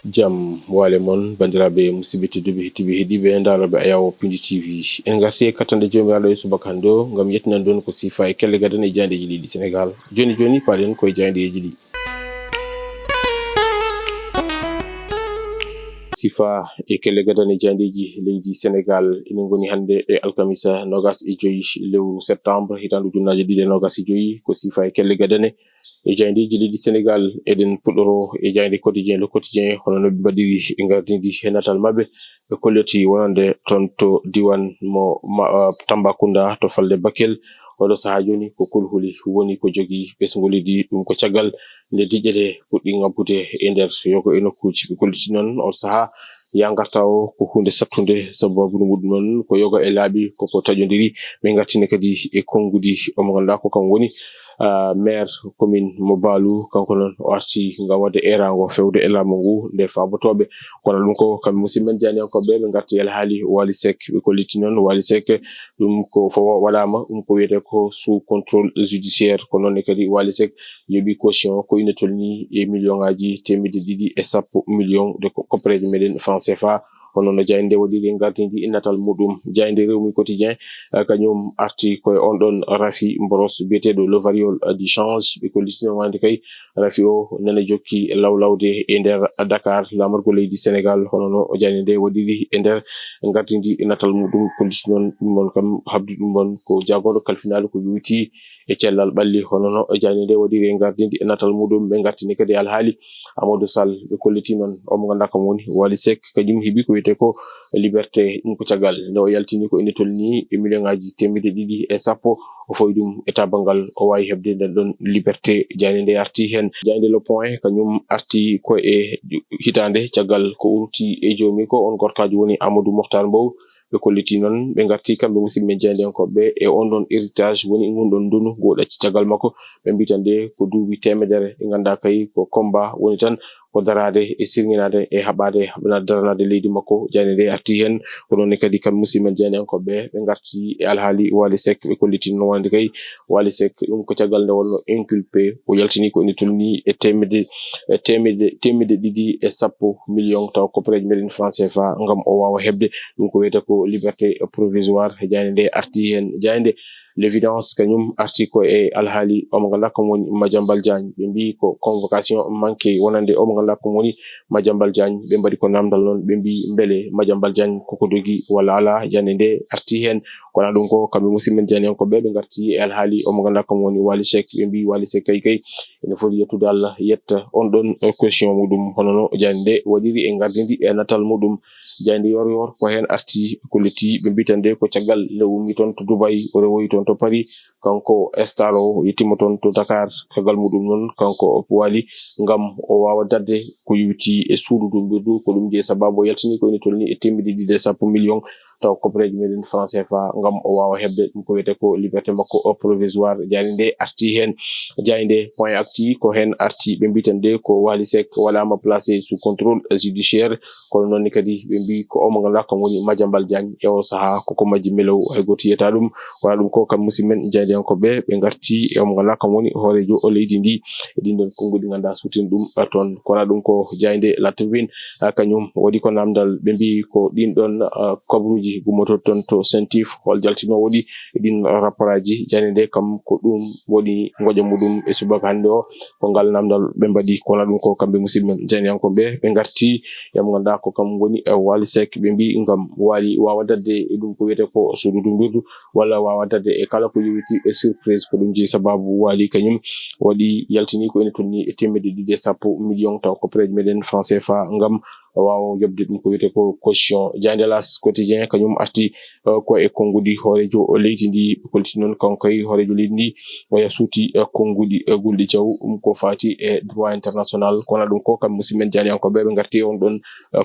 Jam wale mon bandirabe musibiti dubi hitibi hidibe ndarabe ayawo pindi tv en garti katande jomiraɗo e subaka hando ngam yettinan don ko sifa e kelle gadan e jandeji ɗiɗi sénégal joni palen koye jandeji ɗi sifa e kelle gadan e jandeji leydi sénégal ina goni hande e alkamisa nogas e joyi lewru septembre hitandu junnaje ɗiɗi e nogas e joyi ko sifa e kelle gadane e jandeji leydi sénégal eden puɗɗoro e jande quotidien le quotidien hono no badiri e gardidi e natal mabɓe ɓe kolloti wonande ton to diwan mo Tambacounda to falde Bakel oɗo saha joni ko kulhuli woni ko jogi ɓesgolidi ɗum ko caggal nde diƴƴete fuɗɗi ngabbude e nder yogo e nokkuji ɓe kolliti noon on saha yangarta o ko hunde sattude sababu muɗum noon ko yoga e laaɓi koko taƴodiri ɓe gartine kadi e kongudi omo ganduɗa ko kam woni maire commune mo Baalu kanko non o arti ngam wadde erago fewde e laamu ngu nde fabotoɓe kono ɗum ko kamɓe musidmen janiyankoɓe ɓe garti el haali Wally Seck ɓe kolliti noon Wally Seck ɗum ko fo waɗama ɗum ko wiyete ko sous contrôle judiciaire ko noonne kadi Wally Seck yoɓi caution ko ina tolni e million ngaji temedde ɗiɗi e sappo million de koppareje meɗen franc CFA hono no jayde waɗiri e gardidi e natal muɗum jayde Rewmi quotidien kañum arti koye on ɗon Rafi Mboros biyeteɗo le variole du change ɓe kollitino wande kay Rafi o nana jokki lawlawde e nder Dakar lamargo leydi Sénégal hono no jayde waɗiri e nder gardidi e natal muɗum kolliti noon ɗum mon kam habdi ɗum mon ko jagoɗo kalfinali ko yuti e cellal ɓalli hono no jayde waɗiri e gardidi e natal muɗum ɓe gartini kadi alhaali Amadou Sall ɓe kolliti noon omo ganduɗa kam woni Wally Seck kañum heeɓi ko wiyete ko liberté ɗum ko caggal nde o yaltini ko ene tolni e million ngaji temedde ɗiɗi e sappo o foy ɗum e tabangal o wawi hebde nden ɗon liberté jayde nde arti hen jayde le point kañum arti ko e hitande caggal ko urti e jomi ko on gorkajo woni Amadou Mokhtar Mbow ɓe kolliti noon ɓe garti kamɓe musidɓe jandiyankoɓe e on ɗon héritage woni ngun ɗon ndunu go ɗacci caggal makko ɓe mbitande ko duuɓi temedere e ganda kay ko combat woni tan ko darade e sirginade e haɓade daranade leydi makko jayde nde arti hen ko noon kadi kamɓe musidɓe jandiyankoɓe ɓe garti e alhaali Wally Seck ɓe kolliti no wande kay Wally Seck ɗum ko caggal nde wonno inculpé o yaltini ko ene tolni e temedde ɗiɗi e sappo million taw koppareje meɗen franc CFA ngam o wawa hebde ɗum ko wiyete ko liberté provisoire jayde nde arti hen jayde l'évidence kañum arti ko e alhaali omo ganduɗa kam woni Madiambal Diagne ɓe mbi ko convocation manqué wonande omo ganduɗa kam woni Madiambal Diagne ɓe mbaɗi ko namdal noon ɓe mbi beele Madiambal Diagne koko dogi walla ala jande nde arti hen kono ɗum ko kamɓe musidɓe janiyankoɓe ɓe garti e alhaali omo ganduɗa kam woni Wally Seck ɓe mbi Wally Seck kay ene foti yettude Allah yetta on ɗon caution muɗum hono no jande nde waɗiri e gardidi e natal muɗum jande yor ko hen arti kolliti ɓe mbitande ko caggal nde ummi toon to Dubai o rewoyi toon to Paris kanko star o yettima toon to Dakar caggal muɗum noon kanko Wally ngam o wawa dadde ko yuti e suudu dumbirdu ko ɗum je sababu o yaltini ko ene tolni e temedde ɗiɗi e sappo million taw koppareje meɗen franc CFA ngam o wawa hebde ɗum ko wiyete ko liberté makko provisoire jayde nde arti hen jayde point acti ko hen arti ɓe mbitande ko Wally Seck waɗama placé sous contrôle judiciaire kono noon kadi ɓe mbi ko omo ganduɗa kam woni Madiambal Diagne e o saaha koko majji melow hay goto yiyata ɗum wona ɗum ko kam musidmen jandiyankoɓe ɓe garti e omo ganduɗa kam woni hoorejo o leydi ndi e ɗin ɗon konngudi ganduɗa sutin ɗum toon kono ɗum ko jayde la tribune kañum waɗi ko namdal ɓe mbi ko ɗin ɗon kabruji gummoto toon to Sentif hol jaltino waɗi e ɗin rapporaji jayde nde kam ko ɗum waɗi goƴa muɗum e subaka hande o ko ngal namdal ɓe mbaɗi kono ɗum ko kamɓe musidmen janiyankoɓe ɓe garti e mo ganduɗa ko kam woni Wally Seck ɓe mbi ngam Wally wawa dadde e ɗum ko wiyete ko suudu dumbirdu walla wawa dadde e kala ko yowiti e surprise ko ɗum je sababu Wally kañum waɗi yaltini ko ene tolni e temedde ɗiɗi e sappo million taw koppareje meɗen franc CFA ngam wawa yobde ɗum ko wiyete ko caution jayde L'As quotidien kañum arti ko e konngudi hoorejo leydi ndi kolti noon kanko kay hoorejo leydi ndi waya suuti konngudi Gulɗi Diaw ɗum ko fati e droit international kono ɗum ko kamɓe musidmen janiyankoɓe ɓe garti on ɗon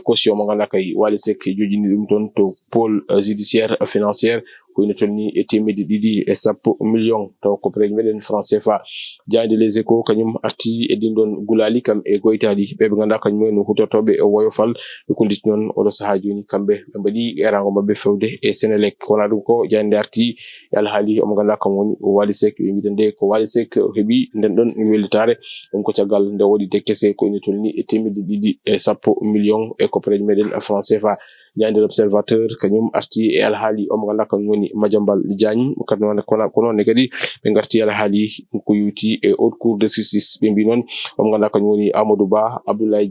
caution mo ganduɗa kay Wally Seck jojini ɗum toon to pôle judiciaire financière ko ene tolni e temedde ɗiɗi e sappo million taw koppareje meɗen franc CFA jayde Les Échos kañum arti e ɗin ɗon gulali kam e goytali ɓe ganduɗa kañum no hutortoɓe e woyo Fall ɓe kolliti noon oɗo sahaa joni kamɓe ɓe mbaɗi erago mabɓe fewde e Senelec wona ɗum ko jande arti e alhaali omo ganduɗa kam woni Wally Seck ɓe mbita nde ko Wally Seck heeɓi nden ɗon wellitare ɗum ko caggal nde waɗi dekkese ko ine tolni e 210 millions e koppareje meɗen franc CFA. Jande l'Observateur kañum arti e alhaali omo ganduɗa kam woni Madiambal Diagne kadi noon ko noon kadi ɓe garti alhaali ko yuti e haute cour de justice ɓe mbi noon omo ganduɗa kañum woni Amadou Ba Abdoulaye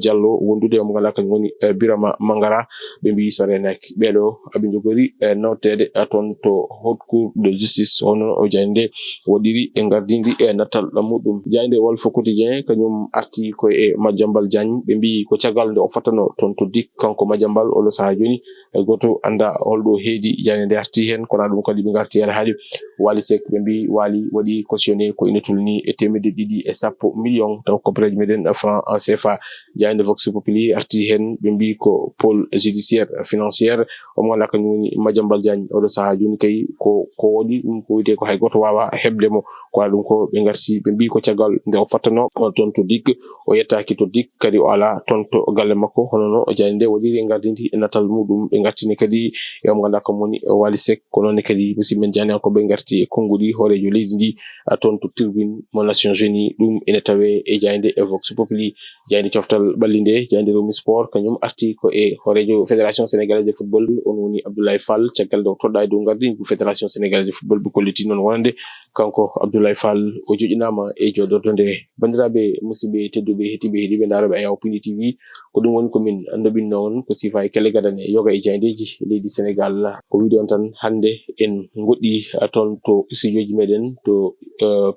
Diallo wondude omo ganduɗa kañum woni Birama Mangara ɓe mbi so renaki ɓeɗo aɓe jogori nawtede toon to haute cour de justice hono o jande waɗiri e gardidi e nattal muɗum. Jande Walf Quotidien kañum arti ko e Madiambal Diagne ɓe mbi ko caggal nde o fatano toon to dik kanko Madiambal oɗo sahaa joni goto anda holɗo heedi jande nde arti hen kono ɗum kadi ɓe garti haali Wally Seck ɓe mbi Wally waɗi cautionné ko ine tolni e 210 millions taw koppareje meɗen franc CFA. Jande Vox Populi arti hen ɓe mbi ko pôle judiciaire financière omo ganduɗa kañum woni Madiambal Diagne oɗo sahaa joni kay ko waɗi ɗum ko wiyete ko hay goto wawa heɓde mo kono ɗum ko ɓe garti ɓe mbi ko caggal nde o fattano toon to dik o yettaki to dik kadi o ala toon to galle makko hono no jande nde waɗiri e gardidi e natal muɗum ɓe gartini kadi e omo ganduɗa kam woni Wally Seck ko noon kadi musidɓe men jani ko ɓe garti e konngudi hoorejo leydi ndi toon to tribune mo Nations Unies ɗum ene tawe e jande e Vox Populi. Jande coftal ɓallinde jande Rewmi Sport kañum arti ko e hoorejo fédération sénégalaise de football on woni Abdoulaye Fall caggal nde o toɗɗa e dow gardidi ko fédération sénégalaise de football ɓe kolliti noon wonande kanko Abdoulaye Fall o joƴinama e jodordo nde. Bandiraɓe musidɓe tedduɓe hettiɓe heeɗiɓe daroɓe Ayaw.tv ko ɗum woni komin andoɓinno on ko sifa e kelle gadane yoga e jayndeji leydi Sénégal ko wiide on tan hande en goɗɗi toon to studio ji meɗen to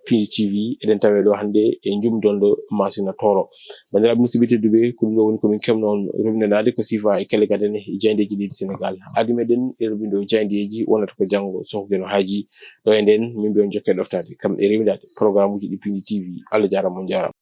PTV eɗen tawe ɗo hande e jumdondo Masina Toro. Bandiraɓe musidɓe tedduɓe ko ɗum woni komin kemno on rumnenade ko sifa e kelle gadane jayndeji leydi Sénégal ardi meɗen e rubindo jayndeji wonata ko janggo sohgeno haaji ɗo e nden min mbi on jokke ɗoftade kam e rewidade programme uji ɗi PTV Allah jarama on jarama.